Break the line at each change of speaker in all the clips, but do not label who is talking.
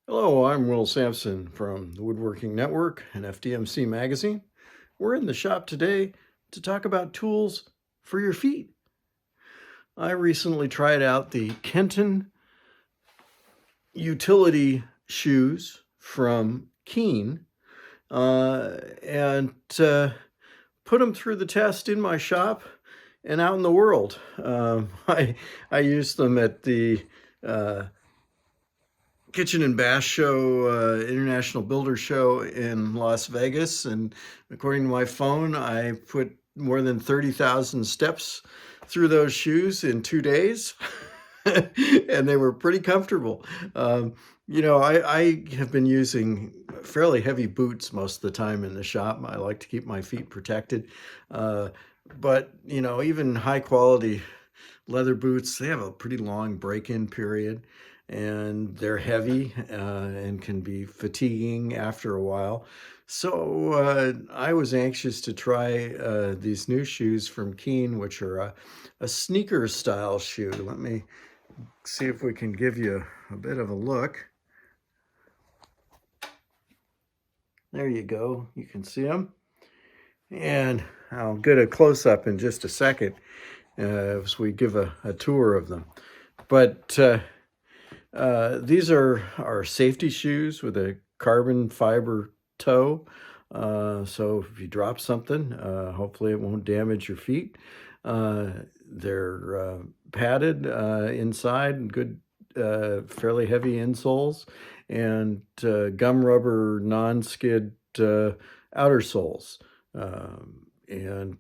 Hello, I'm Will Sampson from the Woodworking Network and FDMC Magazine. We're in the shop today to talk about tools for your feet. I recently tried out the Kenton utility shoes from Keen and put them through the test in my shop and out in the world. I used them at the Kitchen and Bath Show, International Builder Show in Las Vegas. And according to my phone, I put more than 30,000 steps through those shoes in 2 days. And they were pretty comfortable. I have been using fairly heavy boots most of the time in the shop. I like to keep my feet protected. But even high quality leather boots, they have a pretty long break-in period and they're heavy and can be fatiguing after a while. So I was anxious to try these new shoes from Keen, which are a sneaker style shoe. Let me see if we can give you a bit of a look. There you go. You can see them. And I'll get a close-up in just a second as we give a tour of them. But these are our safety shoes with a carbon fiber toe. So if you drop something, hopefully it won't damage your feet. They're padded inside, good, fairly heavy insoles, and gum rubber non-skid outer soles. And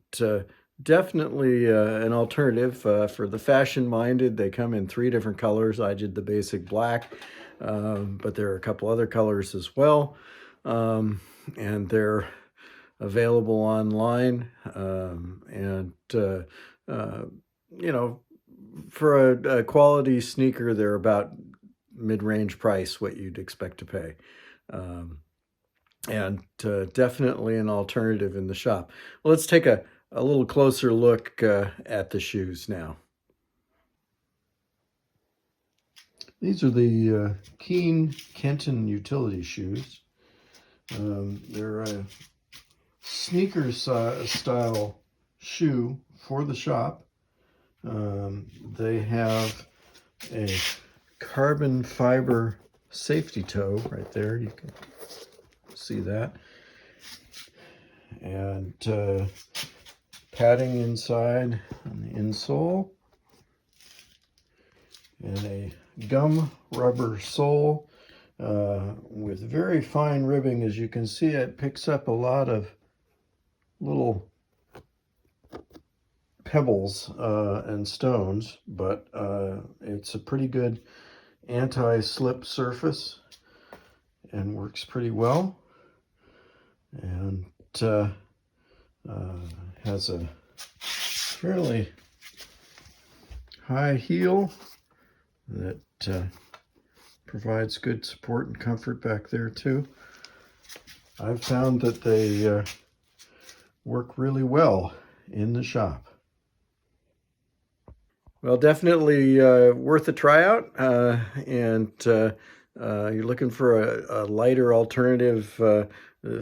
definitely an alternative for the fashion-minded. They come in 3 different colors. I did the basic black, but there are a couple other colors as well. And they're available online. For a quality sneaker, they're about mid-range price, what you'd expect to pay. And definitely an alternative in the shop. Well, let's take a little closer look at the shoes now. These are the Keen Kenton utility shoes. They're a sneaker style shoe for the shop. They have a carbon fiber safety toe right there. You can see that. And padding inside on the insole, and a gum rubber sole with very fine ribbing. As you can see, it picks up a lot of little pebbles and stones, but it's a pretty good anti-slip surface and works pretty well. And has a fairly high heel that provides good support and comfort back there too. I've found that they work really well in the shop. Well, definitely worth a tryout, and you're looking for a lighter alternative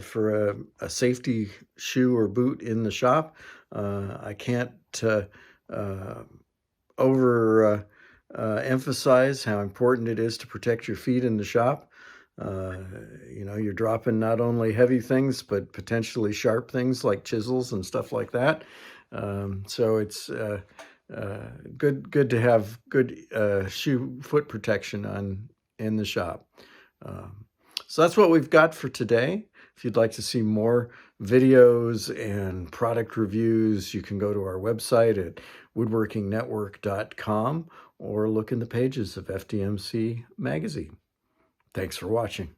for a safety shoe or boot in the shop. I can't emphasize how important it is to protect your feet in the shop. You're dropping not only heavy things, but potentially sharp things like chisels and stuff like that. So it's good to have good foot protection in the shop. So that's what we've got for today. If you'd like to see more videos and product reviews, you can go to our website at woodworkingnetwork.com or look in the pages of FDMC Magazine. Thanks for watching.